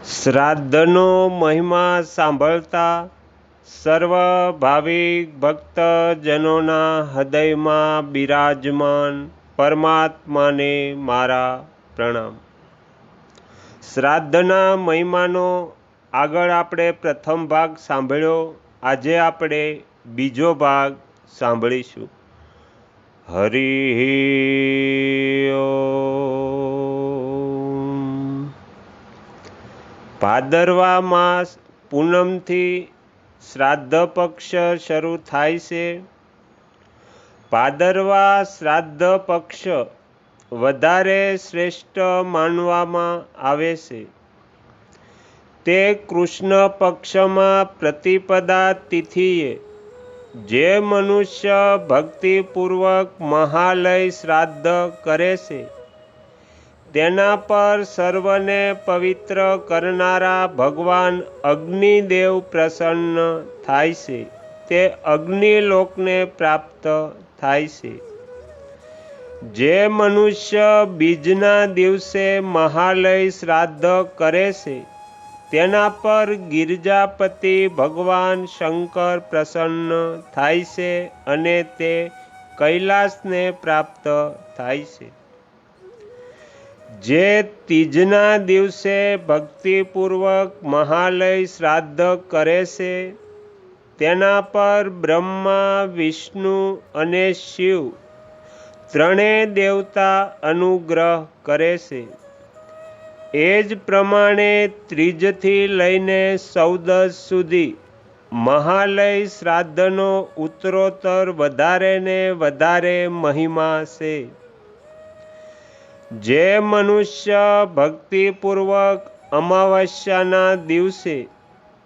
શ્રાદ્ધનો મહિમા સાંભળતા સર્વ ભાવિક ભક્તજનોના હૃદયમાં બિરાજમાન પરમાત્માને મારા પ્રણામ. શ્રાદ્ધના મહિમાનો આગળ આપણે પ્રથમ ભાગ સાંભળ્યો. આજે આપણે બીજો ભાગ સાંભળીશું. હરિ ભાદરવા માસ પૂનમથી શ્રાદ્ધ પક્ષ શરૂ થાય છે. ભાદરવા શ્રાદ્ધ પક્ષ વધારે શ્રેષ્ઠ માનવામાં આવે છે. તે કૃષ્ણ પક્ષમાં પ્રતિપદા તિથિએ જે મનુષ્ય ભક્તિપૂર્વક મહાલય શ્રાદ્ધ કરે છે તેના પર સર્વને પવિત્ર કરનારા ભગવાન અગ્નિદેવ પ્રસન્ન થાય છે. તે અગ્નિલોકને પ્રાપ્ત થાય છે. જે મનુષ્ય બીજના દિવસે મહાલય શ્રાદ્ધ કરે છે તેના પર ગિરજાપતિ ભગવાન શંકર પ્રસન્ન થાય છે અને તે કૈલાસને પ્રાપ્ત થાય છે. જે તીજના દિવસે ભક્તિપૂર્વક મહાલય શ્રાદ્ધ કરે છે તેના પર બ્રહ્મા, વિષ્ણુ અને શિવ ત્રણેય દેવતા અનુગ્રહ કરે છે. એ જ પ્રમાણે ત્રીજથી લઈને 14 સુધી મહાલય શ્રાદ્ધનો ઉત્તરોત્તર વધારે ને વધારે મહિમા છે. જે મનુષ્ય ભક્તિપૂર્વક અમાવસ્યાના દિવસે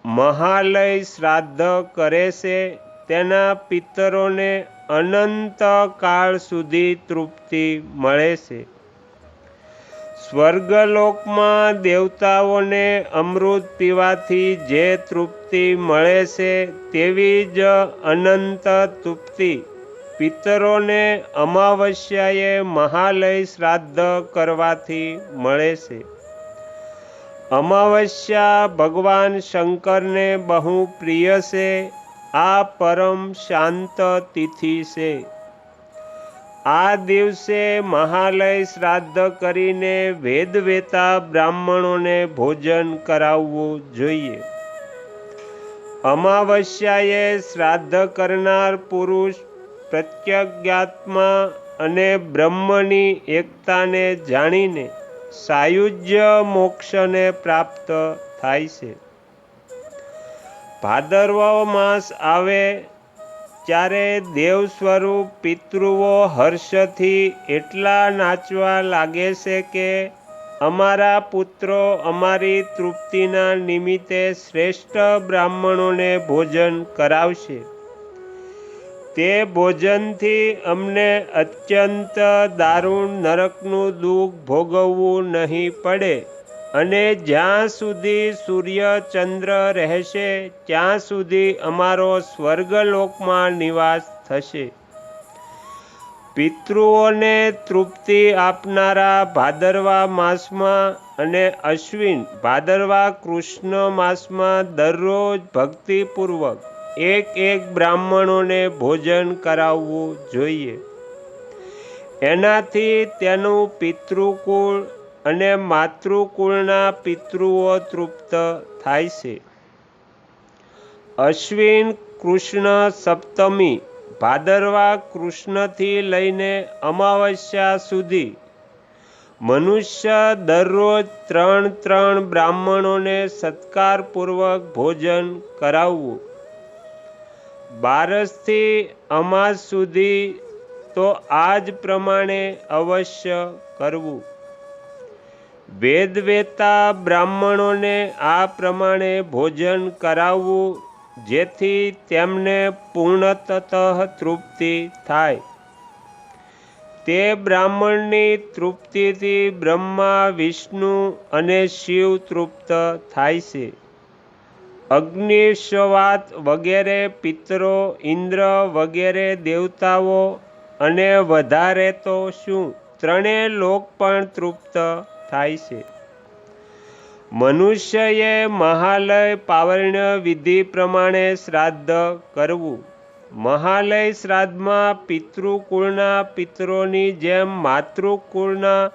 મહાલય શ્રાદ્ધ કરે છે તેના પિતરોને અનંત કાળ સુધી તૃપ્તિ મળે છે. સ્વર્ગલોકમાં દેવતાઓને અમૃત પીવાથી જે તૃપ્તિ મળે છે તેવી જ અનંત તૃપ્તિ પિતરોને અમાવસ્યાએ મહાલય શ્રાદ્ધ કરવાથી મળે છે. અમાવસ્યા ભગવાન શંકરને બહુ પ્રિય છે. આ પરમ શાંત તિથિ છે. આ દિવસે મહાલય શ્રાદ્ધ કરીને વેદવેતા બ્રાહ્મણોને ભોજન કરાવવું જોઈએ. અમાવસ્યાએ શ્રાદ્ધ કરનાર પુરુષ પ્રત્યગાત્મા અને બ્રહ્મની એકતાને જાણીને સાયુજ્ય મોક્ષને પ્રાપ્ત થાય છે. ભાદરવો માસ આવે ત્યારે દેવ સ્વરૂપ પિતૃઓ હર્ષથી એટલા નાચવા લાગે છે કે અમારા પુત્રો અમારી તૃપ્તિના નિમિત્તે શ્રેષ્ઠ બ્રાહ્મણોને ભોજન કરાવશે. તે ભોજનથી અમને અત્યંત દારૂણ નરકનું દુઃખ ભોગવવું નહીં પડે અને જ્યાં સુધી સૂર્ય ચંદ્ર રહેશે ત્યાં સુધી અમારો સ્વર્ગલોકમાં નિવાસ થશે. પિતૃઓને તૃપ્તિ આપનારા ભાદરવા માસમાં અને અશ્વિન ભાદરવા કૃષ્ણ માસમાં દરરોજ ભક્તિપૂર્વક એક બ્રાહ્મણોને ભોજન કરાવવું જોઈએ. એનાથી તેનું પિતૃકુળ અને માતૃકુળના પિતૃઓ તૃપ્ત થાય છે. અશ્વિન કૃષ્ણ સપ્તમી ભાદરવા કૃષ્ણથી લઈને અમાવસ્યા સુધી મનુષ્ય દરરોજ 3 બ્રાહ્મણોને સત્કારપૂર્વક ભોજન કરાવવું. 12થી અમાસ સુધી તો આ જ પ્રમાણે અવશ્ય કરવું. વેદવેતા બ્રાહ્મણોને આ પ્રમાણે ભોજન કરાવવું જેથી તેમને પૂર્ણતઃ તૃપ્તિ થાય. તે બ્રાહ્મણની તૃપ્તિથી બ્રહ્મા, વિષ્ણુ અને શિવ તૃપ્ત થાય છે. અગ્નિશ્વાત વગેરે પિતરો, ઇન્દ્ર વગેરે દેવતાઓ અને વધારે તો શું ત્રણેય લોક પણ તૃપ્ત થાય છે. મનુષ્યએ મહાલય પાવર્ણ્ય વિધિ પ્રમાણે શ્રાદ્ધ કરવું. મહાલય શ્રાદ્ધમાં પિતૃકુળના પિતરોની જેમ માતૃકુળના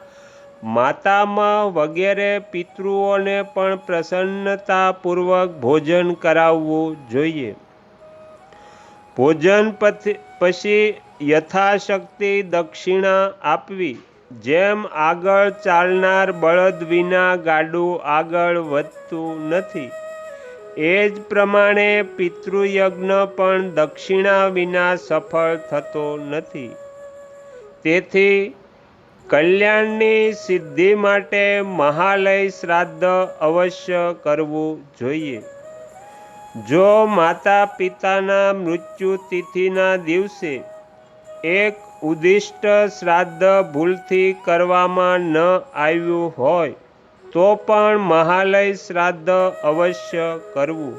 માતામાં વગેરે પિતૃઓને પણ પ્રસન્નતાપૂર્વક ભોજન કરાવવું જોઈએ. ભોજન પછી યથાશક્તિ દક્ષિણા આપવી. જેમ આગળ ચાલનાર બળદ વિના ગાડું આગળ વધતું નથી, એ જ પ્રમાણે પિતૃયજ્ઞ પણ દક્ષિણા વિના સફળ થતો નથી. તેથી કલ્યાણની સિદ્ધિ માટે મહાલય શ્રાદ્ધ અવશ્ય કરવું જોઈએ. જો માતા પિતાના મૃત્યુ તિથિના દિવસે એક ઉદ્દિષ્ટ શ્રાદ્ધ ભૂલથી કરવામાં ન આવ્યું હોય તો પણ મહાલય શ્રાદ્ધ અવશ્ય કરવું.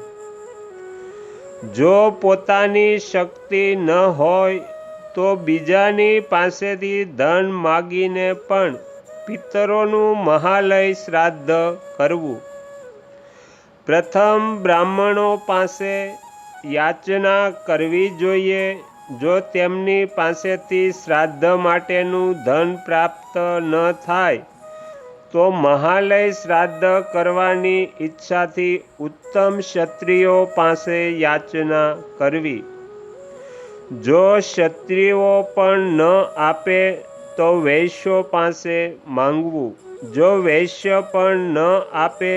જો પોતાની શક્તિ ન હોય તો બીજાની પાસેથી ધન માગીને પણ પિતરોનું મહાલય શ્રાદ્ધ કરવું. પ્રથમ બ્રાહ્મણો પાસે યાચના કરવી જોઈએ. જો તેમની પાસેથી શ્રાદ્ધ માટેનું ધન પ્રાપ્ત ન થાય તો મહાલય શ્રાદ્ધ કરવાની ઈચ્છાથી ઉત્તમ ક્ષત્રિયો પાસે યાચના કરવી. જો ક્ષત્રિયો પણ ન આપે તો વૈશ્યો પાસે માંગવું. જો વૈશ્ય પણ ન આપે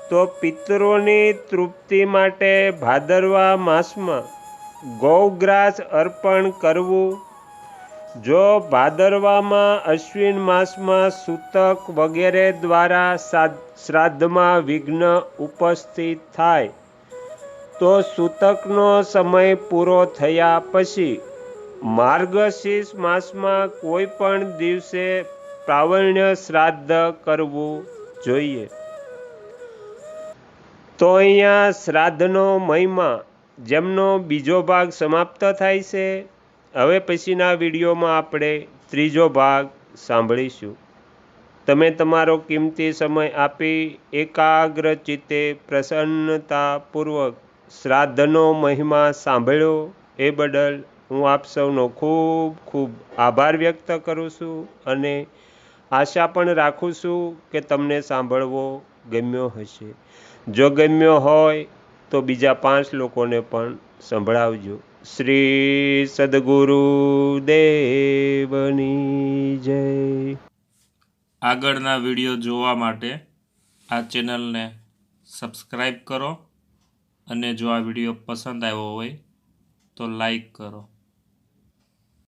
તો પિતરોની તૃપ્તિ માટે ભાદરવા માસમાં ગૌગ્રાસ અર્પણ કરવું. જો ભાદરવામાં અશ્વિન માસમાં સૂતક વગેરે દ્વારા શ્રાદ્ધમાં વિઘ્ન ઉપસ્થિત થાય તો સૂતકનો સમય પૂરો થયા પછી માર્ગશીર્ષ માસમાં કોઈ પણ દિવસે પ્રાવણ્ય શ્રાદ્ધ કરવું જોઈએ. તો અહીંયા શ્રાદ્ધનો મહિમા જેમનો બીજો ભાગ સમાપ્ત થાય છે. હવે પછીના વિડીયોમાં આપણે ત્રીજો ભાગ સાંભળીશું. તમે તમારો કિંમતી સમય આપી એકાગ્ર ચિત્તે પ્રસન્નતાપૂર્વક શ્રાદ્ધનો મહિમા સાંભળ્યો એ બદલ હું આપ સૌનો ખૂબ ખૂબ આભાર વ્યક્ત કરું છું અને આશા પણ રાખું છું કે તમને સાંભળવો ગમ્યો હશે. જો ગમ્યો હોય તો બીજા 5 લોકોને પણ સંભળાવજો. શ્રી સદગુરુ દેવની જય. આગળના વિડીયો જોવા માટે આ ચેનલને સબસ્ક્રાઈબ કરો અને જો આ વિડીયો પસંદ આવ્યો હોય તો લાઈક કરો.